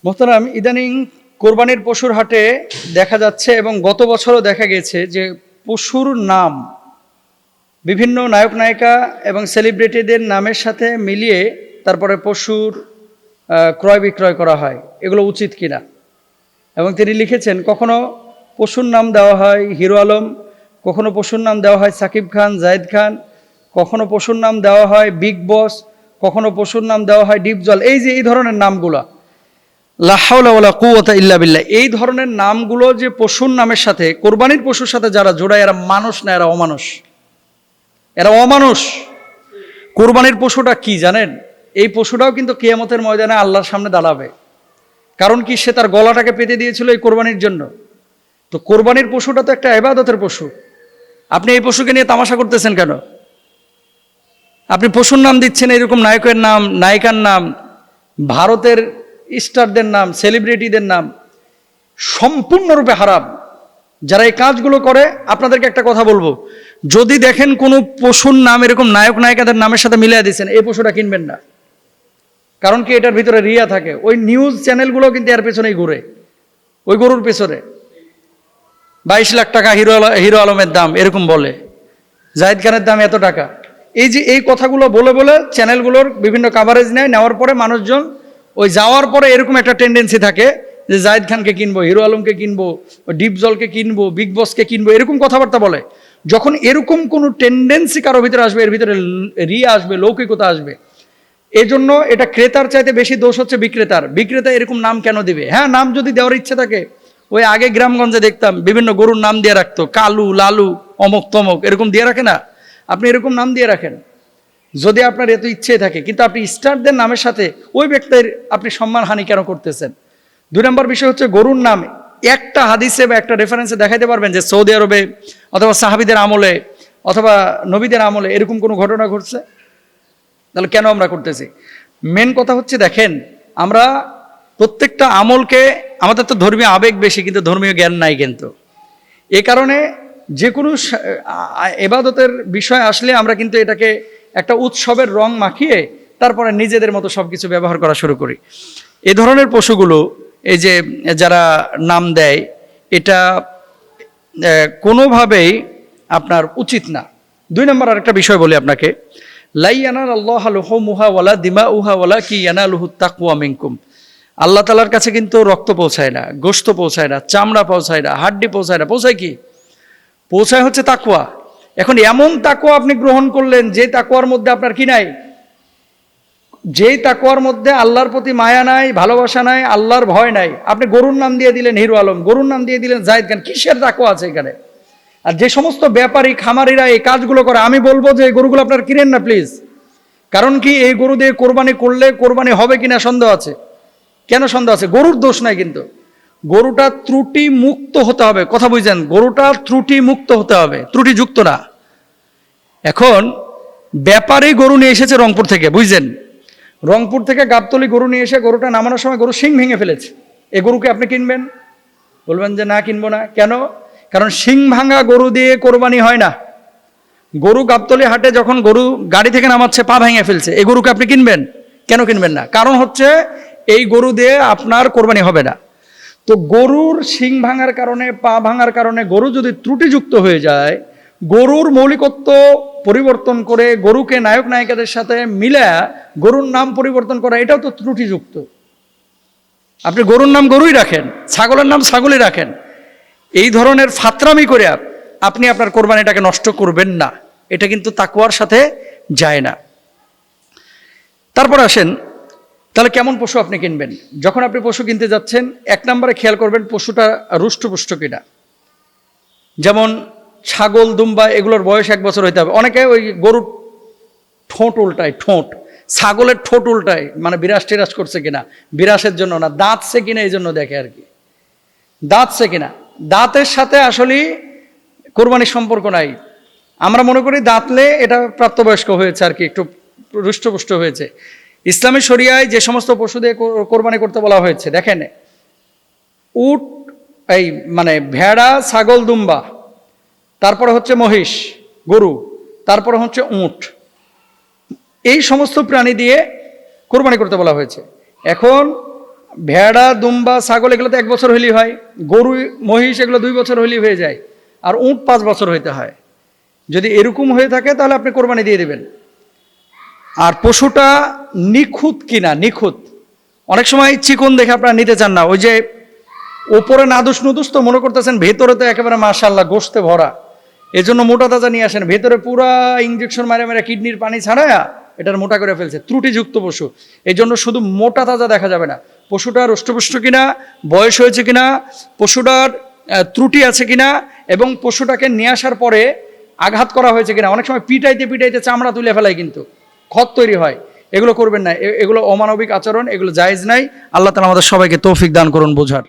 মোহতারাম, ইদানিং কোরবানির পশুর হাটে দেখা যাচ্ছে এবং গত বছরও দেখা গেছে যে পশুর নাম বিভিন্ন নায়ক নায়িকা এবং সেলিব্রিটিদের নামের সাথে মিলিয়ে তারপরে পশুর ক্রয় বিক্রয় করা হয়। এগুলো উচিত কিনা? এবং তিনি লিখেছেন, কখনো পশুর নাম দেওয়া হয় হিরো আলম, কখনো পশুর নাম দেওয়া হয় সাকিব খান, জায়েদ খান, কখনো পশুর নাম দেওয়া হয় বিগ বস, কখনো পশুর নাম দেওয়া হয় ডিপজল। এই যে এই ধরনের নামগুলা, লা হাওলা ওয়ালা কুওয়াতা ইল্লা বিল্লাহ, এই ধরনের নামগুলো যে পশুর নামের সাথে, কোরবানির পশুর সাথে যারা জোড়ায়, এরা মানুষ না, এরা অমানুষ, এরা অমানুষ। কোরবানির পশুটা কি জানেন? এই পশুটাও কিন্তু কিয়ামতের ময়দানে আল্লাহর সামনে দাঁড়াবে। কারণ কি? সে তার গলাটাকে পেতে দিয়েছিল এই কোরবানির জন্য। তো কোরবানির পশুটা তো একটা ইবাদতের পশু। আপনি এই পশুকে নিয়ে তামাশা করতেছেন কেন? আপনি পশুর নাম দিচ্ছেন, এরকম নায়কের নাম, নায়িকার নাম, ভারতের স্টারদের নাম, সেলিব্রিটিদের নাম, সম্পূর্ণরূপে হারাম। যারা এই কাজগুলো করে, আপনাদেরকে একটা কথা বলবো, যদি দেখেন কোনো পশুর নাম এরকম নায়ক নায়িকাদের নামের সাথে মিলিয়ে দিচ্ছেন, এই পশুটা কিনবেন না। কারণ কি? এটার ভিতরে রিয়া থাকে। ওই নিউজ চ্যানেলগুলো কিন্তু এর পেছনেই ঘুরে, ওই গরুর পেছনে। 22 লাখ টাকা হিরো আলমের দাম, এরকম বলে। জায়েদ খানের দাম এত টাকা। এই যে এই কথাগুলো বলে বলে চ্যানেলগুলোর বিভিন্ন কাভারেজ নেওয়ার পরে মানুষজন ওই যাওয়ার পরে এরকম একটা টেন্ডেন্সি থাকে যে জায়েদ খানকে কিনবো, হিরো আলমকে কিনবো, ডিপজলকে কিনবো, বিগ বসকে কিনবো, এরকম কথাবার্তা বলে। যখন এরকম কোনো টেন্ডেন্সি কারো ভিতরে আসবে, এর ভিতরে রিয়া আসবে, লৌকিকতা আসবে। এই জন্য এটা ক্রেতার চাইতে বেশি দোষ হচ্ছে বিক্রেতার। বিক্রেতা এরকম নাম কেন দিবে? হ্যাঁ, নাম যদি দেওয়ার ইচ্ছে থাকে, ওই আগে গ্রামগঞ্জে দেখতাম বিভিন্ন গরুর নাম দিয়ে রাখতো, কালু, লালু, অমক তমক, এরকম দিয়ে রাখে না? আপনি এরকম নাম দিয়ে রাখেন যদি আপনার এত ইচ্ছে থাকে। কিন্তু আপনি স্টারদের নামের সাথে ওই ব্যক্তির আপনি সম্মানহানি কেন করতেছেন? 2 নম্বর বিষয় হচ্ছে, গরুর নাম একটা হাদিসে বা একটা রেফারেন্সে দেখাইতে পারবেন যে সৌদি আরবে অথবা সাহাবিদের আমলে অথবা নবীদের আমলে এরকম কোনো ঘটনা ঘটছে? তাহলে কেন আমরা করতেছি? মেন কথা হচ্ছে, দেখেন, আমরা প্রত্যেকটা আমলকে, আমাদের তো ধর্মীয় আবেগ বেশি কিন্তু ধর্মীয় জ্ঞান নাই। কিন্তু এ কারণে যে কোনো ইবাদতের বিষয় আসলে আমরা কিন্তু এটাকে একটা উৎসবের রং মাখিয়ে তারপরে নিজেদের মতো সব কিছু ব্যবহার করা শুরু করি। এ ধরনের পশুগুলো, এই যে যারা নাম দেয়, এটা কোনোভাবেই আপনার উচিত না। 2 নম্বর আরেকটা বিষয় বলি আপনাকে, লা ইয়ানালাল্লাহু লুহুমুহা ওয়ালা দিমাউহা ওয়ালাকিন ইয়ানালুহুত তাকওয়া মিনকুম। আল্লাহ তাআলার কাছে কিন্তু রক্ত পৌঁছায় না, গোশত পৌঁছায় না, চামড়া পৌঁছায় না, হাড্ডি পৌঁছায় না। পৌঁছায় কি? পৌঁছায় হচ্ছে তাকওয়া। এখন এমন তাকওয়া আপনি গ্রহণ করলেন যে তাকওয়ার মধ্যে আপনার কি নাই? যেই তাকওয়ার মধ্যে আল্লাহর প্রতি মায়া নাই, ভালোবাসা নাই, আল্লাহর ভয় নাই। আপনি গরুর নাম দিয়ে দিলেন হিরো আলম, গরুর নাম দিয়ে দিলেন জায়েদ খান। কিসের তাকওয়া আছে এখানে? আর যে সমস্ত ব্যাপারী খামারিরা এই কাজগুলো করে, আমি বলবো যে এই গরুগুলো আপনারা কিনেন না প্লিজ। কারণ কি? এই গরু দিয়ে কোরবানি করলে কোরবানি হবে কিনা সন্দেহ আছে। কেন সন্দেহ আছে? গরুর দোষ নাই, কিন্তু গরুটা ত্রুটি মুক্ত হতে হবে। কথা বুঝছেন? গরুটা ত্রুটি মুক্ত হতে হবে, ত্রুটিযুক্ত না। এখন ব্যাপারী গরু নিয়ে এসেছে রংপুর থেকে, বুঝছেন? রংপুর থেকে গাবতলী গরু নিয়ে এসে গরুটা নামানোর সময় গরু শিং ভেঙে ফেলেছে। এই গরুকে আপনি কিনবেন? বলবেন যে না, কিনবো না। কেন? কারণ শিং ভাঙা গরু দিয়ে কোরবানি হয় না। গরু গাবতলী হাটে যখন গরু গাড়ি থেকে নামাচ্ছে, পা ভেঙে ফেলছে, এই গরুকে আপনি কিনবেন? কেন কিনবেন না? কারণ হচ্ছে এই গরু দিয়ে আপনার কোরবানি হবে না। তো গরুর শিং ভাঙার কারণে, পা ভাঙার কারণে গরু যদি ত্রুটিযুক্ত হয়ে যায়, গরুর মৌলিকত্ব পরিবর্তন করে গরুকে নায়ক নায়িকাদের সাথে মিলে গরুর নাম পরিবর্তন করা, এটাও তো ত্রুটিযুক্ত। আপনি গরুর নাম গরুই রাখেন, ছাগলের নাম ছাগলই রাখেন। এই ধরনের ফাতরামি করে আপনি আপনার কোরবানিটাকে নষ্ট করবেন না। এটা কিন্তু তাকওয়ার সাথে যায় না। তারপর আসেন, তাহলে কেমন পশু আপনি কিনবেন? যখন আপনি পশু কিনতে যাচ্ছেন, 1 নম্বরে খেয়াল করবেন পশুটা রুষ্টপুষ্ট কিনা। যেমন ছাগল, দুম্বা, এগুলোর বয়স 1 বছর হইতে হবে। অনেকে ওই গরুর ঠোঁট উল্টায়, ঠোঁট, ছাগলের ঠোঁট উল্টায়, মানে বিরাস টিরাস করছে কিনা। বিরাসের জন্য না, দাঁতছে কিনা এই জন্য দেখে আর কি। দাঁতছে কিনা, দাঁতের সাথে আসলে কোরবানির সম্পর্ক নাই। আমরা মনে করি দাঁতলে এটা প্রাপ্তবয়স্ক হয়েছে আর কি, একটু রুষ্টপুষ্ট হয়েছে। ইসলামী শরিয়ায় যে সমস্ত পশু দিয়ে কোরবানি করতে বলা হয়েছে, দেখেন, উট, এই মানে ভেড়া, ছাগল, দুম্বা, তারপরে হচ্ছে মহিষ, গরু, তারপরে হচ্ছে উট, এই সমস্ত প্রাণী দিয়ে কোরবানি করতে বলা হয়েছে। এখন ভেড়া, দুম্বা, ছাগল এগুলো তো 1 বছর হলেই হয়, গরু, মহিষ এগুলো 2 বছর হলেই হয়ে যায়, আর উট 5 বছর হইতে হয়। যদি এরকম হয়ে থাকে তাহলে আপনি কোরবানি দিয়ে দেবেন। আর পশুটা নিখুঁত কিনা, নিখুঁত, অনেক সময় চিকন দেখে আপনারা নিতে চান না, ওই যে ওপরে নাদুস নুদুস তো মনে করতেছেন, ভেতরে তো একেবারে মাশাআল্লাহ গোশতে ভরা, এজন্য মোটা তাজা নিয়ে আসেন, ভেতরে পুরা ইঞ্জেকশন মারে মারে কিডনির পানি ছাড়ায়া এটার মোটা করে ফেলছে, ত্রুটিযুক্ত পশু। এই জন্য শুধু মোটা তাজা দেখা যাবে না, পশুটার হৃষ্টপুষ্ট কিনা, বয়স হয়েছে কিনা, পশুটার ত্রুটি আছে কিনা, এবং পশুটাকে নিয়ে আসার পরে আঘাত করা হয়েছে কিনা। অনেক সময় পিটাইতে পিটাইতে চামড়া তুলে ফেলায়, কিন্তু ক্ষত তৈরি হয়, এগুলো করবেন না, এগুলো অমানবিক আচরণ, এগুলো জায়েজ নাই। আল্লাহ তাআলা আমাদের সবাইকে তৌফিক দান করুন বোঝার।